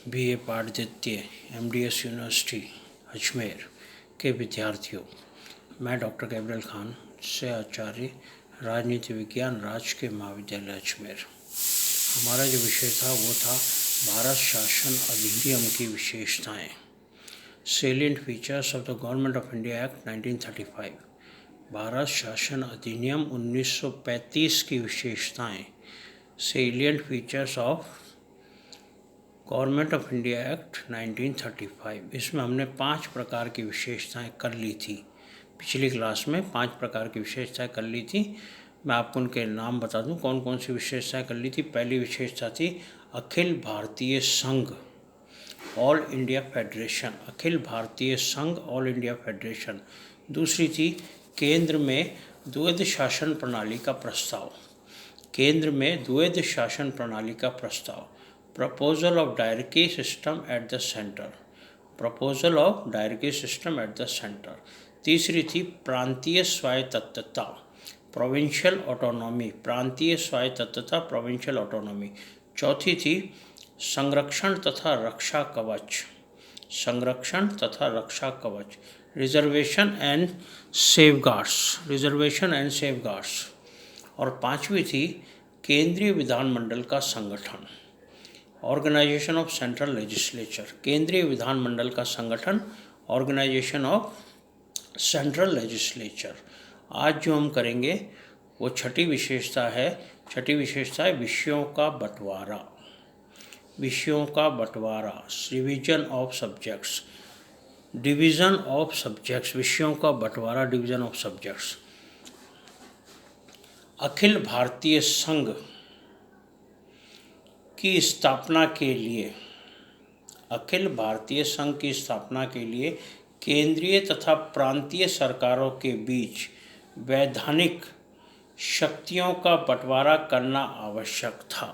BA पाठ द्वितीय MDS university Ajmer के विद्यार्थियों, मैं डॉक्टर गैब्रियल खान से आचार्य राजनीति विज्ञान राजकीय महाविद्यालय अजमेर। हमारा जो विषय था वो था भारत शासन अधिनियम की विशेषताएं, salient features of the government of India act 1935। Bharat शासन अधिनियम 1935 की विशेषताएं, salient features of government of India act 1935। इसमें हमने 5 प्रकार की विशेषताएं कर ली थी। पिछली क्लास में 5 प्रकार की विशेषताएं कर ली थी। मैं आपको उनके नाम बता दूं कौन कौन सी विशेषताएं कर ली थी। पहली विशेषता थी अखिल भारतीय संघ, all India federation, Akhil Bharatiya संघ ऑल इंडिया फेडरेशन। दूसरी थी केंद्र में द्वैध शासन प्रणाली का प्रस्ताव, केंद्र में द्वैध शासन प्रणाली का प्रस्ताव, proposal of dyarchy system at the centre, proposal of dyarchy system at the centre. तीसरी थी प्रांतीय स्वायत्तता, प्रोविंशियल ऑटोनॉमी, प्रांतीय स्वायत्तता, प्रोविंशियल ऑटोनॉमी। चौथी थी संरक्षण तथा रक्षा कवच, संरक्षण तथा रक्षा कवच, reservation and safeguards, reservation and safeguards. और पांचवी थी केंद्रीय विधानमंडल का संगठन, ऑर्गेनाइजेशन ऑफ सेंट्रल लेजिस्लेचर, केंद्रीय विधानमंडल का संगठन, ऑर्गेनाइजेशन ऑफ सेंट्रल लेजिस्लेचर। आज जो हम करेंगे वो छठी विशेषता है। छठी विशेषता है विषयों का बंटवारा, विषयों का बंटवारा, revision of subjects, division of subjects, विषयों का बंटवारा, division of subjects. Akhil Bharatiya संघ की स्थापना के लिए, अखिल भारतीय संघ की स्थापना के लिए केंद्रीय तथा प्रांतीय सरकारों के बीच वैधानिक शक्तियों का बंटवारा करना आवश्यक था।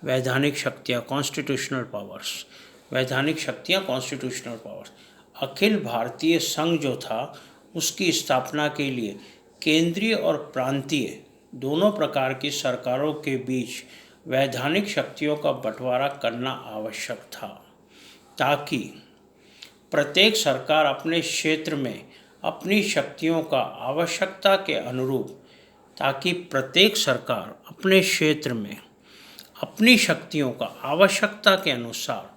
वैधानिक शक्तियाँ, कॉन्स्टिट्यूशनल पावर्स, वैधानिक शक्तियाँ, कॉन्स्टिट्यूशनल पावर्स। अखिल भारतीय संघ जो था उसकी स्थापना के लिए केंद्रीय और प्रांतीय दोनों प्रकार की सरकारों के बीच वैधानिक शक्तियों का बंटवारा करना आवश्यक था, ताकि प्रत्येक सरकार अपने क्षेत्र में अपनी शक्तियों का आवश्यकता के अनुरूप, ताकि प्रत्येक सरकार अपने क्षेत्र में अपनी शक्तियों का आवश्यकता के अनुसार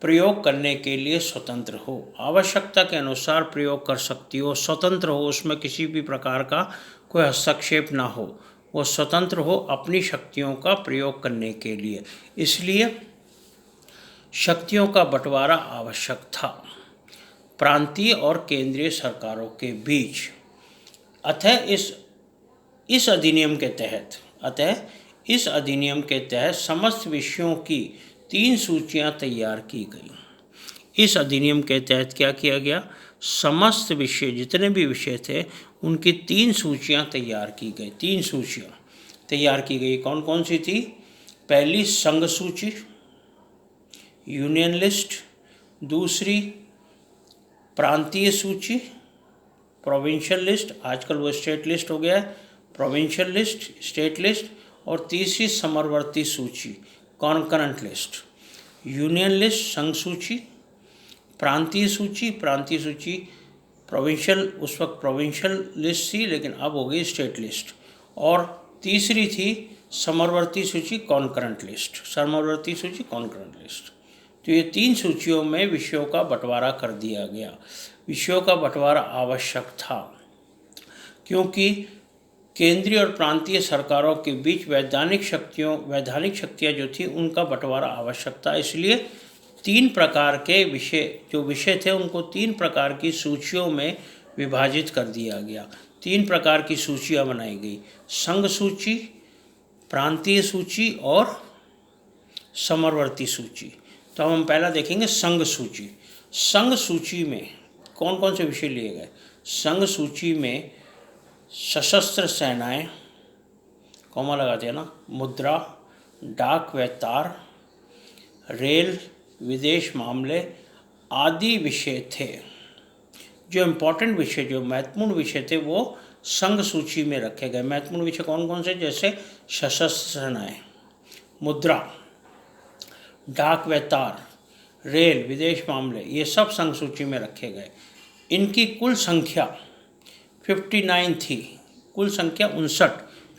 प्रयोग करने के लिए स्वतंत्र हो, आवश्यकता के अनुसार प्रयोग कर सकती हो, स्वतंत्र हो, उसमें किसी भी प्रकार का कोई हस्तक्षेप ना हो, वो स्वतंत्र हो अपनी शक्तियों का प्रयोग करने के लिए। इसलिए शक्तियों का बंटवारा आवश्यक था प्रांतीय और केंद्रीय सरकारों के बीच। अतः इस अधिनियम के तहत समस्त विषयों की 3 सूचियां तैयार की गई। इस अधिनियम के तहत क्या किया गया? समस्त विषय, जितने भी विषय थे उनकी 3 सूचियां तैयार की गई। 3 सूचियां तैयार की गई। कौन कौन सी थी? पहली संघ सूची, यूनियन लिस्ट। दूसरी प्रांतीय सूची, प्रोविंशियल लिस्ट, आजकल वो स्टेट लिस्ट हो गया है, प्रोविंशियल लिस्ट, स्टेट लिस्ट। और तीसरी समवर्ती सूची, कॉन्करेंट लिस्ट। यूनियन लिस्ट संघ सूची, प्रांतीय सूची प्रोविंशियल, उस वक्त प्रोविंशियल लिस्ट थी लेकिन अब हो गई स्टेट लिस्ट। और तीसरी थी समवर्ती सूची, कॉन्करेंट लिस्ट, समवर्ती सूची, कॉन्करेंट लिस्ट। तो ये 3 सूचियों में विषयों का बंटवारा कर दिया गया। विषयों का बंटवारा आवश्यक था क्योंकि केंद्रीय और प्रांतीय सरकारों के बीच वैधानिक शक्तियाँ जो थी उनका बंटवारा आवश्यक था। इसलिए 3 प्रकार के विषय थे उनको 3 प्रकार की सूचियों में विभाजित कर दिया गया। 3 प्रकार की सूचियाँ बनाई गई, संघ सूची, प्रांतीय सूची और समवर्ती सूची। तो हम पहला देखेंगे संघ सूची। संघ सूची में कौन कौन से विषय लिए गए? संघ सूची में सशस्त्र सेनाएं, कॉमा लगाते हैं ना, मुद्रा, डाक व तार, रेल, विदेश मामले आदि विषय थे। जो इम्पोर्टेंट विषय, जो महत्वपूर्ण विषय थे वो संघ सूची में रखे गए। महत्वपूर्ण विषय कौन कौन से? जैसे सशस्त्र सेनाएं, मुद्रा, डाक व तार, रेल, विदेश मामले, ये सब संघ सूची में रखे गए। इनकी कुल संख्या 59 थी, कुल संख्या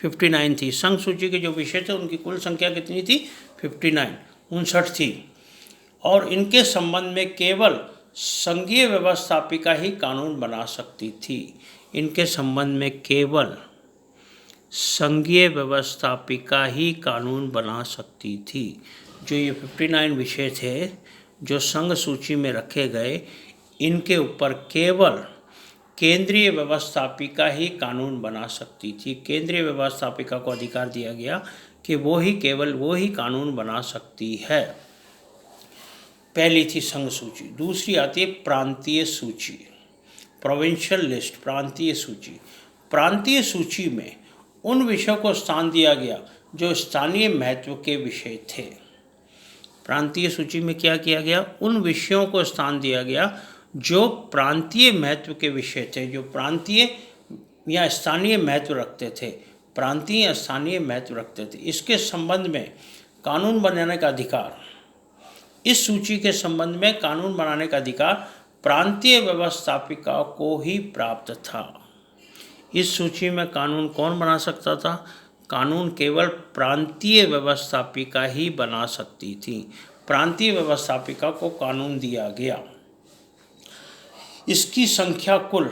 59 थी। संघ सूची के जो विषय थे उनकी कुल संख्या कितनी थी? 59 थी। और इनके संबंध में केवल संघीय व्यवस्थापिका ही कानून बना सकती थी। इनके संबंध में केवल संघीय व्यवस्थापिका ही कानून बना सकती थी। जो ये 59 विषय थे जो संघ सूची में रखे गए, इनके ऊपर केवल केंद्रीय व्यवस्थापिका ही कानून बना सकती थी। केंद्रीय व्यवस्थापिका को अधिकार दिया गया कि केवल वो ही कानून बना सकती है। पहली थी संघ सूची। दूसरी आती है प्रांतीय सूची, प्रोविंशियल लिस्ट, प्रांतीय सूची। प्रांतीय सूची में उन विषयों को स्थान दिया गया जो स्थानीय महत्व के विषय थे। प्रांतीय सूची में क्या किया गया? उन विषयों को स्थान दिया गया जो प्रांतीय महत्व के विषय थे, जो प्रांतीय या स्थानीय महत्व रखते थे, प्रांतीय या स्थानीय महत्व रखते थे। इसके संबंध में कानून बनाने का अधिकार, इस सूची के संबंध में कानून बनाने का अधिकार प्रांतीय व्यवस्थापिका को ही प्राप्त था। इस सूची में कानून कौन बना सकता था? कानून केवल प्रांतीय व्यवस्थापिका ही बना सकती थी। प्रांतीय व्यवस्थापिका को कानून दिया गया। इसकी संख्या कुल,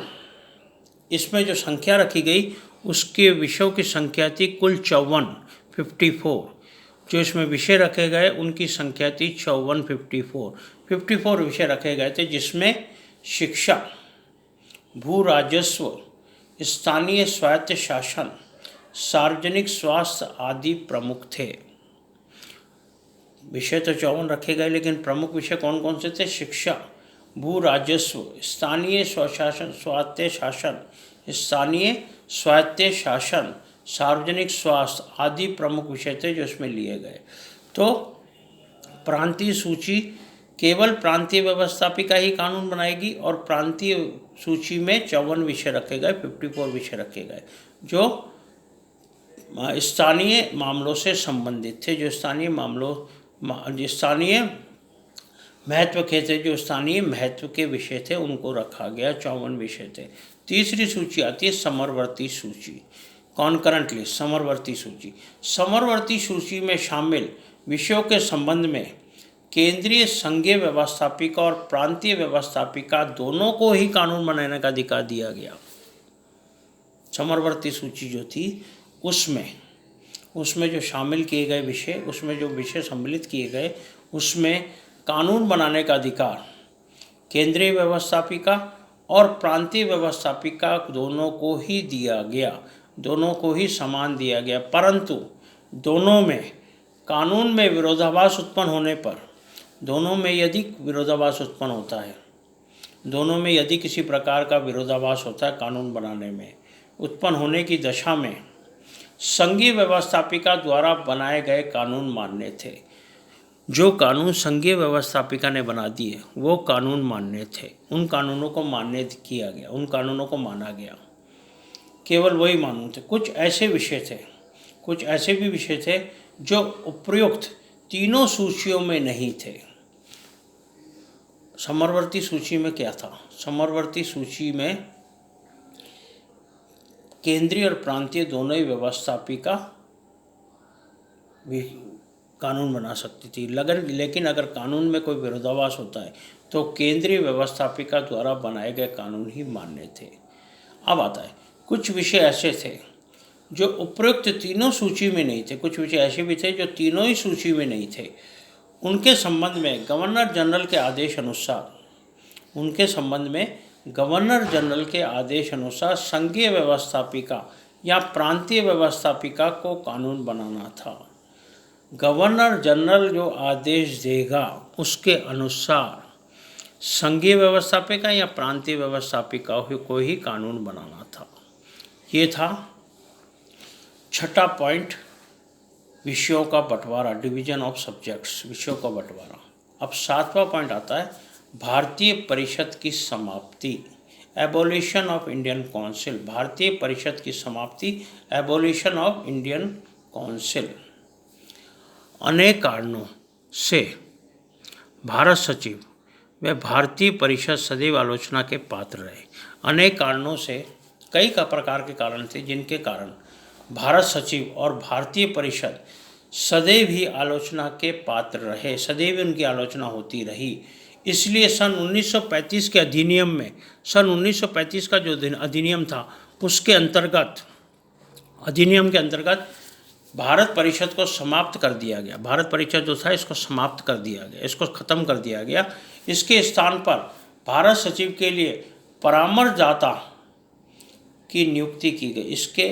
इसमें जो संख्या रखी गई उसके विषयों की संख्या थी कुल 54। जो इसमें विषय रखे गए उनकी संख्या थी 54 विषय रखे गए थे, जिसमें शिक्षा, भू राजस्व, स्थानीय स्वायत्त शासन, सार्वजनिक स्वास्थ्य आदि प्रमुख थे। विषय तो 54 रखे गए, लेकिन प्रमुख विषय कौन कौन से थे? शिक्षा, भू राजस्व, स्थानीय स्वायत्त शासन, स्थानीय स्वायत्त शासन, सार्वजनिक स्वास्थ्य आदि प्रमुख विषय थे जो इसमें लिए गए। तो प्रांतीय सूची केवल प्रांतीय व्यवस्थापिका ही कानून बनाएगी और प्रांतीय सूची में 54 विषय रखे गए, 54 विषय रखे गए जो स्थानीय मामलों से संबंधित थे, जो स्थानीय महत्व के थे, जो स्थानीय महत्व के विषय थे उनको रखा गया। 54 विषय थे। तीसरी सूची आती है समरवर्ती सूची, कॉन्करेंट लिस्ट, समरवर्ती सूची। समरवर्ती सूची में शामिल विषयों के संबंध में केंद्रीय संघीय व्यवस्थापिका और प्रांतीय व्यवस्थापिका दोनों को ही कानून बनाने का अधिकार दिया गया। समरवर्ती सूची जो थी उसमें जो शामिल किए गए विषय, उसमें जो विषय सम्मिलित किए गए, उसमें कानून बनाने का अधिकार केंद्रीय व्यवस्थापिका और प्रांतीय व्यवस्थापिका दोनों को ही दिया गया, दोनों को ही समान दिया गया। परंतु दोनों में कानून में विरोधाभास उत्पन्न होने पर, दोनों में यदि विरोधाभास उत्पन्न होता है, दोनों में यदि किसी प्रकार का विरोधाभास होता है कानून बनाने में, उत्पन्न होने की दशा में संघीय व्यवस्थापिका द्वारा बनाए गए कानून मान्य थे। जो कानून संघीय व्यवस्थापिका ने बना दिए वो कानून मान्य थे, उन कानूनों को मान्य किया गया, उन कानूनों को माना गया, केवल वही कानून थे। कुछ ऐसे विषय थे, कुछ ऐसे भी विषय थे जो उपर्युक्त तीनों सूचियों में नहीं थे। समरवर्ती सूची में क्या था? समरवर्ती सूची में केंद्रीय और प्रांतीय दोनों ही व्यवस्थापिका भी कानून बना सकती थी। लेकिन अगर कानून में कोई विरोधाभास होता है तो केंद्रीय व्यवस्थापिका द्वारा बनाए गए कानून ही मान्य थे। अब आता है कुछ विषय ऐसे थे जो उपर्युक्त तीनों सूची में नहीं थे, कुछ विषय ऐसे भी थे जो तीनों ही सूची में नहीं थे। उनके संबंध में गवर्नर जनरल के आदेश अनुसार, उनके संबंध में गवर्नर जनरल के आदेश अनुसार संघीय व्यवस्थापिका या प्रांतीय व्यवस्थापिका को कानून बनाना था। गवर्नर जनरल जो आदेश देगा उसके अनुसार संघीय व्यवस्थापिका या प्रांतीय व्यवस्थापिका को ही कानून बनाना था। ये था छठा पॉइंट, विषयों का बंटवारा, डिवीजन ऑफ सब्जेक्ट्स, विषयों का बंटवारा। अब सातवां पॉइंट आता है भारतीय परिषद की समाप्ति, एबोलिशन ऑफ इंडियन काउंसिल। भारतीय परिषद की समाप्ति, एबोलिशन ऑफ इंडियन काउंसिल। अनेक कारणों से भारत सचिव व भारतीय परिषद सदैव आलोचना के पात्र रहे। अनेक कारणों से, कई का प्रकार के कारण थे जिनके कारण भारत सचिव और भारतीय परिषद सदैव ही आलोचना के पात्र रहे, सदैव उनकी आलोचना होती रही। इसलिए सन 1935 के अधिनियम में, सन 1935 का जो अधिनियम था उसके अंतर्गत, अधिनियम के अंतर्गत भारत परिषद को समाप्त कर दिया गया। भारत परिषद जो था इसको समाप्त कर दिया गया, इसको ख़त्म कर दिया गया। इसके स्थान पर भारत सचिव के लिए परामर्शदाता की नियुक्ति की गई। इसके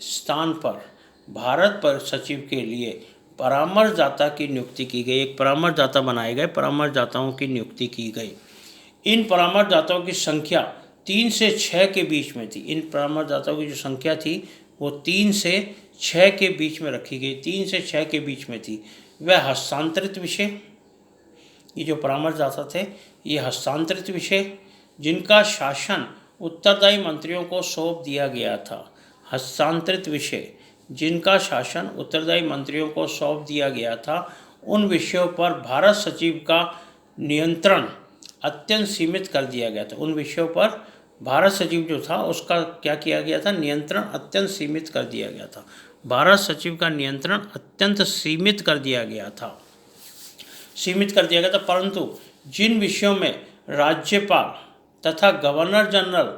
स्थान पर भारत पर सचिव के लिए परामर्शदाता की नियुक्ति की गई। एक परामर्शदाता बनाए गए, परामर्शदाताओं की नियुक्ति की गई। इन परामर्शदाताओं की संख्या 3 से 6 के बीच में थी। इन परामर्शदाताओं की जो संख्या थी वो 3 से 6 के बीच में रखी गई, 3 से 6 के बीच में थी। वह हस्तांतरित विषय, ये जो परामर्शदाता थे ये हस्तांतरित विषय जिनका शासन उत्तरदायी मंत्रियों को सौंप दिया गया था, हस्तांतरित विषय जिनका शासन उत्तरदायी मंत्रियों को सौंप दिया गया था, उन विषयों पर भारत सचिव का नियंत्रण अत्यंत सीमित कर दिया गया था। उन विषयों पर भारत सचिव जो था उसका क्या किया गया था, नियंत्रण अत्यंत सीमित कर दिया गया था। भारत सचिव का नियंत्रण अत्यंत सीमित कर दिया गया था, सीमित कर दिया गया था। परंतु जिन विषयों में राज्यपाल तथा गवर्नर जनरल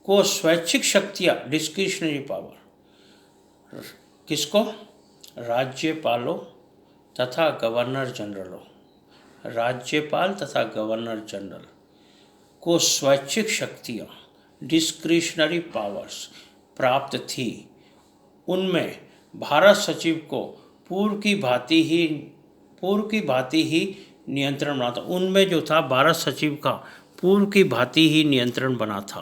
को स्वैच्छिक शक्तियाँ, डिस्क्रिशनरी पावर, किसको, राज्यपालों तथा गवर्नर जनरलों, राज्यपाल तथा गवर्नर जनरल को स्वैच्छिक शक्तियाँ, डिस्क्रिशनरी पावर्स प्राप्त थी, उनमें भारत सचिव को पूर्व की भांति ही नियंत्रण बना था। उनमें जो था भारत सचिव का पूर्व की भांति ही नियंत्रण बना था,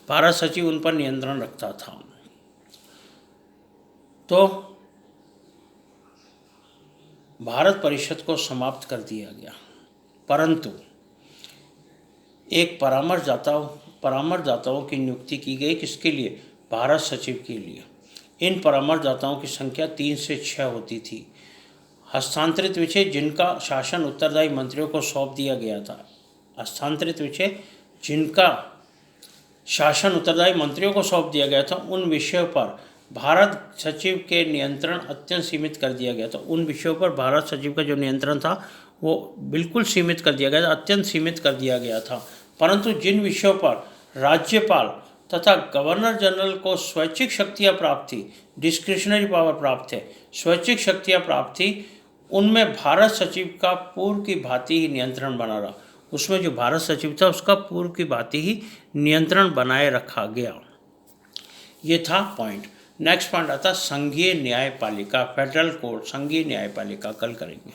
भारत सचिव उन पर नियंत्रण रखता था। तो भारत परिषद को समाप्त कर दिया गया, परंतु एक परामर्शदाताओं की नियुक्ति की गई। किसके लिए, भारत सचिव के लिए। इन परामर्शदाताओं की संख्या 3 से 6 होती थी। हस्तांतरित विषय जिनका शासन उत्तरदायी मंत्रियों को सौंप दिया गया था, हस्तांतरित विषय जिनका शासन उत्तरदायी मंत्रियों को सौंप दिया गया था, उन विषयों पर भारत सचिव के नियंत्रण अत्यंत सीमित कर दिया गया था। उन विषयों पर भारत सचिव का जो नियंत्रण था वो बिल्कुल सीमित कर दिया गया था, अत्यंत सीमित कर दिया गया था। परंतु जिन विषयों पर राज्यपाल तथा गवर्नर जनरल को स्वैच्छिक शक्तियाँ प्राप्त थी, डिस्क्रिशनरी पावर प्राप्त है, स्वैच्छिक शक्तियाँ प्राप्त थी, उनमें भारत सचिव का पूर्व की भांति ही नियंत्रण बना रहा। उसमें जो भारत सचिव था उसका पूर्व की भांति ही नियंत्रण बनाए रखा गया। ये था पॉइंट। नेक्स्ट पॉइंट आता संघीय न्यायपालिका, फेडरल कोर्ट, संघीय न्यायपालिका, कल करेंगे।